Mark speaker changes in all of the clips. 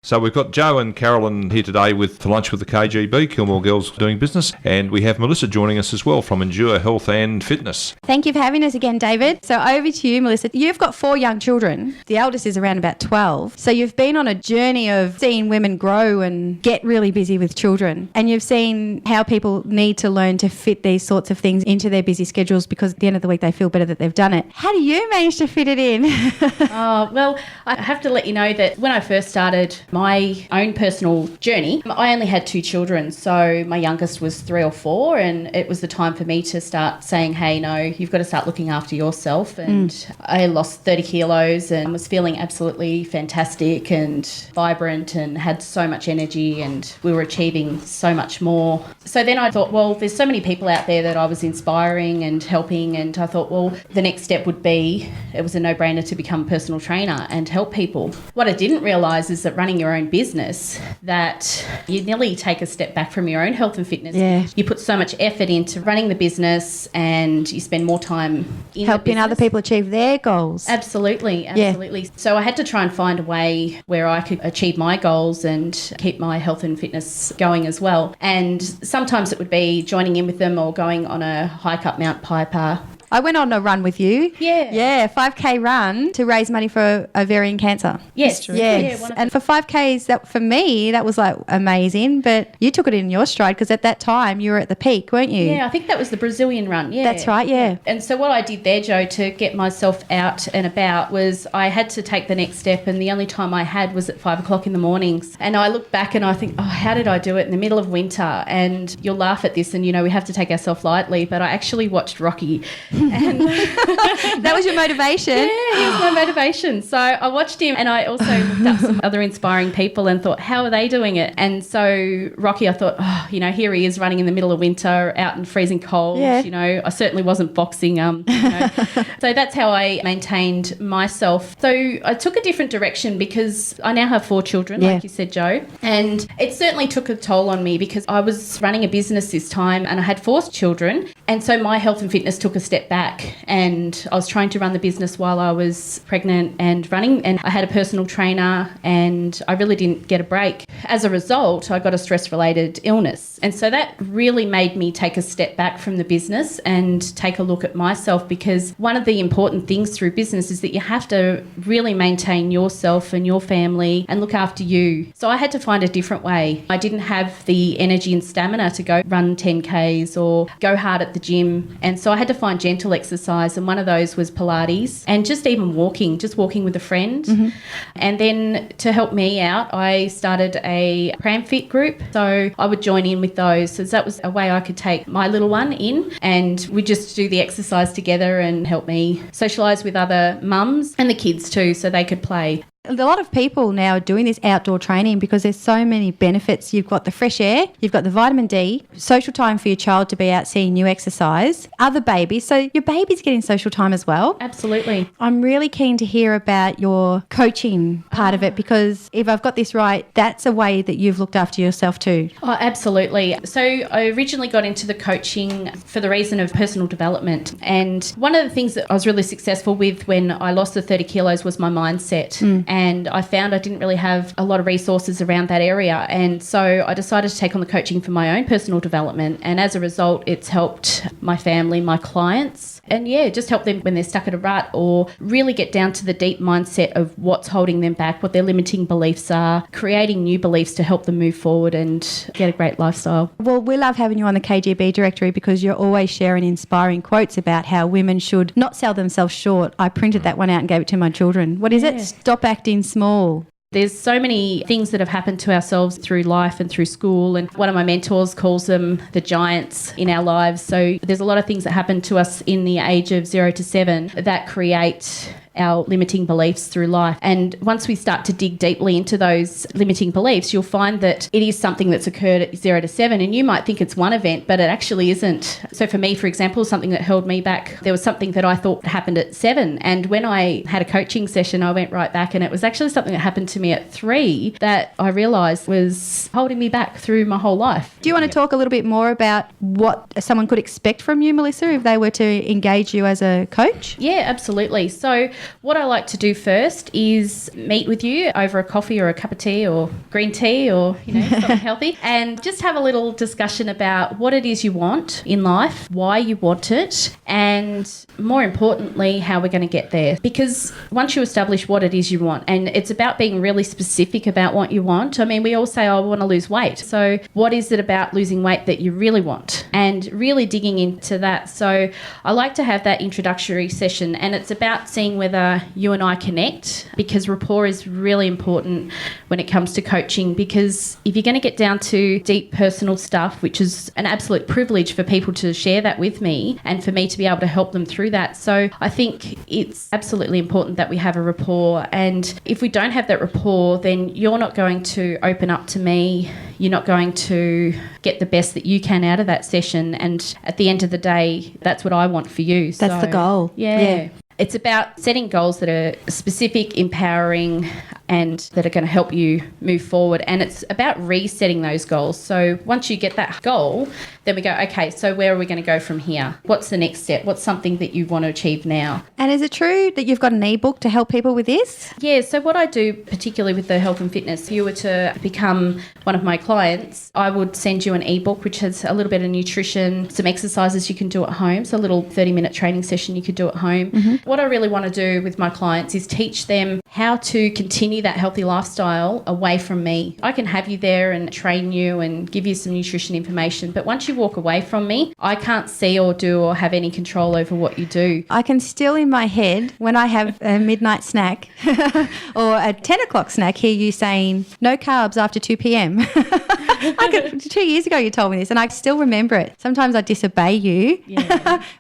Speaker 1: So we've got Joe and Carolyn here today for lunch with the KGB, Kilmore Girls Doing Business, and we have Melissa joining us as well from Endure Health and Fitness.
Speaker 2: Thank you for having us again, David. So over to you, Melissa. You've got 4 young children. The eldest is around about 12. So you've been on a journey of seeing women grow and get really busy with children. And you've seen how people need to learn to fit these sorts of things into their busy schedules because at the end of the week they feel better that they've done it. How do you manage to fit it in?
Speaker 3: Well, I have to let you know that when I first started my own personal journey, I only had 2 children. So my youngest was 3 or 4, and it was the time for me to start saying, hey, no, you've got to start looking after yourself. And I lost 30 kilos and was feeling absolutely fantastic and vibrant and had so much energy, and we were achieving so much more. So then I thought, well, there's so many people out there that I was inspiring and helping, and I thought, well, the next step would be, it was a no-brainer to become a personal trainer and help people. What I didn't realise is that running your own business, that you nearly take a step back from your own health and fitness.
Speaker 2: Yeah.
Speaker 3: You put so much effort into running the business and you spend more time in
Speaker 2: helping
Speaker 3: the
Speaker 2: other people achieve their goals.
Speaker 3: Absolutely.
Speaker 2: Yeah.
Speaker 3: So I had to try and find a way where I could achieve my goals and keep my health and fitness going as well. And sometimes it would be joining in with them or going on a hike up Mount Piper.
Speaker 2: I went on a run with you.
Speaker 3: Yeah.
Speaker 2: Yeah, 5K run to raise money for ovarian cancer.
Speaker 3: Yes.
Speaker 2: Yes.
Speaker 3: Yeah,
Speaker 2: and for 5Ks, that for me, that was like amazing. But you took it in your stride because at that time you were at the peak, weren't you?
Speaker 3: Yeah, I think that was the Brazilian run. Yeah.
Speaker 2: That's right, yeah.
Speaker 3: And so what I did there, Joe, to get myself out and about was I had to take the next step, and the only time I had was at 5 o'clock in the mornings. And I look back and I think, oh, how did I do it in the middle of winter? And you'll laugh at this and, you know, we have to take ourselves lightly, but I actually watched Rocky. And
Speaker 2: that was your motivation?
Speaker 3: Yeah, he was my motivation. So I watched him, and I also looked up some other inspiring people and thought, how are they doing it? And so Rocky, I thought, oh, you know, here he is running in the middle of winter out in freezing cold.
Speaker 2: Yeah.
Speaker 3: You know, I certainly wasn't boxing. You know. So that's how I maintained myself. So I took a different direction because I now have 4 children, like you said, Joe. And it certainly took a toll on me because I was running a business this time and I had 4 children. And so my health and fitness took a step back. And I was trying to run the business while I was pregnant and running, and I had a personal trainer and I really didn't get a break. As a result, I got a stress-related illness. And so that really made me take a step back from the business and take a look at myself, because one of the important things through business is that you have to really maintain yourself and your family and look after you. So I had to find a different way. I didn't have the energy and stamina to go run 10Ks or go hard at the gym. And so I had to find gentle exercise, and one of those was Pilates and just even walking with a friend. Mm-hmm. And then to help me out, I started a pram fit group. So I would join in with those. So that was a way I could take my little one in, and we just do the exercise together and help me socialise with other mums and the kids too, so they could play.
Speaker 2: A lot of people now are doing this outdoor training because there's so many benefits. You've got the fresh air, you've got the vitamin D, social time for your child to be out seeing you exercise, other babies. So your baby's getting social time as well.
Speaker 3: Absolutely.
Speaker 2: I'm really keen to hear about your coaching part of it, because if I've got this right, that's a way that you've looked after yourself too.
Speaker 3: Oh, absolutely. So I originally got into the coaching for the reason of personal development. And one of the things that I was really successful with when I lost the 30 kilos was my mindset. And I found I didn't really have a lot of resources around that area. And so I decided to take on the coaching for my own personal development. And as a result, it's helped my family, my clients, and just help them when they're stuck at a rut, or really get down to the deep mindset of what's holding them back, what their limiting beliefs are, creating new beliefs to help them move forward and get a great lifestyle.
Speaker 2: Well, we love having you on the KGB directory because you're always sharing inspiring quotes about how women should not sell themselves short. I printed that one out and gave it to my children. What is it? Stop acting small.
Speaker 3: There's so many things that have happened to ourselves through life and through school, and one of my mentors calls them the giants in our lives. So there's a lot of things that happen to us in the age of 0 to 7 that create our limiting beliefs through life. And once we start to dig deeply into those limiting beliefs, you'll find that it is something that's occurred at 0 to 7, and you might think it's one event, but it actually isn't. So for me, for example, something that held me back, there was something that I thought happened at 7, and when I had a coaching session, I went right back, and it was actually something that happened to me at 3 that I realised was holding me back through my whole life.
Speaker 2: Do you want to talk a little bit more about what someone could expect from you, Melissa, if they were to engage you as a coach?
Speaker 3: Yeah, absolutely. So what I like to do first is meet with you over a coffee or a cup of tea or green tea or, something healthy, and just have a little discussion about what it is you want in life, why you want it, and more importantly, how we're going to get there. Because once you establish what it is you want, and it's about being really specific about what you want. I mean, we all say, I want to lose weight. So what is it about losing weight that you really want? And really digging into that. So I like to have that introductory session, and it's about seeing whether you and I connect, because rapport is really important when it comes to coaching. Because if you're going to get down to deep personal stuff, which is an absolute privilege for people to share that with me and for me to be able to help them through that. So I think it's absolutely important that we have a rapport. And if we don't have that rapport, then you're not going to open up to me. You're not going to get the best that you can out of that session. And at the end of the day, that's what I want for you.
Speaker 2: That's the goal.
Speaker 3: Yeah. It's about setting goals that are specific, empowering, and that are going to help you move forward. And it's about resetting those goals. So once you get that goal, then we go, okay, so where are we going to go from here? What's the next step? What's something that you want to achieve now?
Speaker 2: And is it true that you've got an ebook to help people with this?
Speaker 3: Yeah, so what I do, particularly with the health and fitness, if you were to become one of my clients, I would send you an ebook which has a little bit of nutrition, some exercises you can do at home, so a little 30-minute training session you could do at home. Mm-hmm. What I really want to do with my clients is teach them how to continue that healthy lifestyle away from me. I can have you there and train you and give you some nutrition information, but once you walk away from me, I can't see or do or have any control over what you do.
Speaker 2: I can still in my head, when I have a midnight snack or a 10 o'clock snack, hear you saying no carbs after 2 p.m. 2 years ago you told me this and I still remember it. Sometimes I disobey you,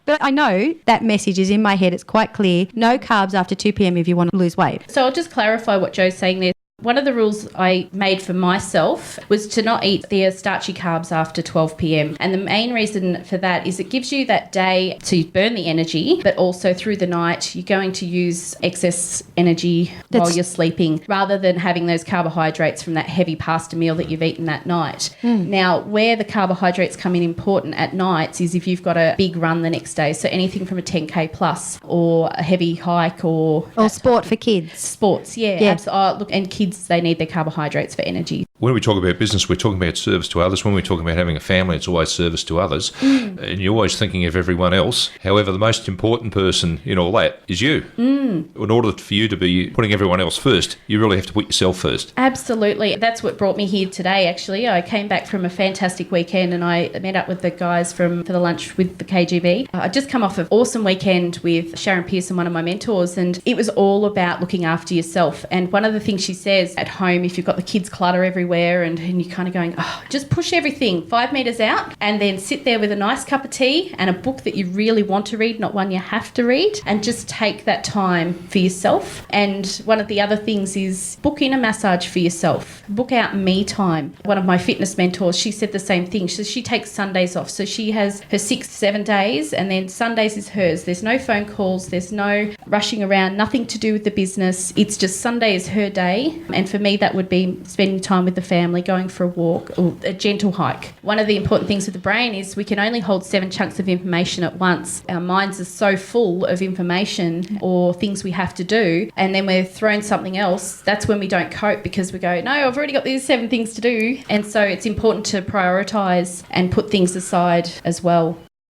Speaker 2: but I know that message is in my head. It's quite clear. No carbs after 2 p.m. if you want to lose weight.
Speaker 3: So I'll just clarify what Joe's saying there. One of the rules I made for myself was to not eat the starchy carbs after 12 p.m. And the main reason for that is it gives you that day to burn the energy, but also through the night you're going to use excess energy while you're sleeping rather than having those carbohydrates from that heavy pasta meal that you've eaten that night. Now, where the carbohydrates come in important at nights is if you've got a big run the next day. So anything from a 10K plus or a heavy hike or
Speaker 2: sport for kids.
Speaker 3: Sports, yeah. Absolutely. Look, and kids, they need their carbohydrates for energy.
Speaker 1: When we talk about business, we're talking about service to others. When we're talking about having a family, it's always service to others. And you're always thinking of everyone else. However, the most important person in all that is you. In order for you to be putting everyone else first, you really have to put yourself first.
Speaker 3: Absolutely. That's what brought me here today, actually. I came back from a fantastic weekend and I met up with the guys for the lunch with the KGB. I'd just come off an awesome weekend with Sharon Pearson, one of my mentors, and it was all about looking after yourself. And one of the things she says at home, if you've got the kids clutter everywhere and you're kind of going, just push everything 5 metres out and then sit there with a nice cup of tea and a book that you really want to read, not one you have to read, and just take that time for yourself. And one of the other things is book in a massage for yourself. Book out me time. One of my fitness mentors, she said the same thing. So she takes Sundays off. So she has her 6-7 days and then Sundays is hers. There's no phone calls. There's no rushing around, nothing to do with the business. It's just Sunday is her day. And for me, that would be spending time with the family, going for a walk or a gentle hike. One of the important things with the brain is we can only hold 7 chunks of information at once. Our minds are so full of information or things we have to do, and then we're thrown something else. That's when we don't cope because we go, no, I've already got these 7 things to do. And so it's important to prioritise and put things aside as well.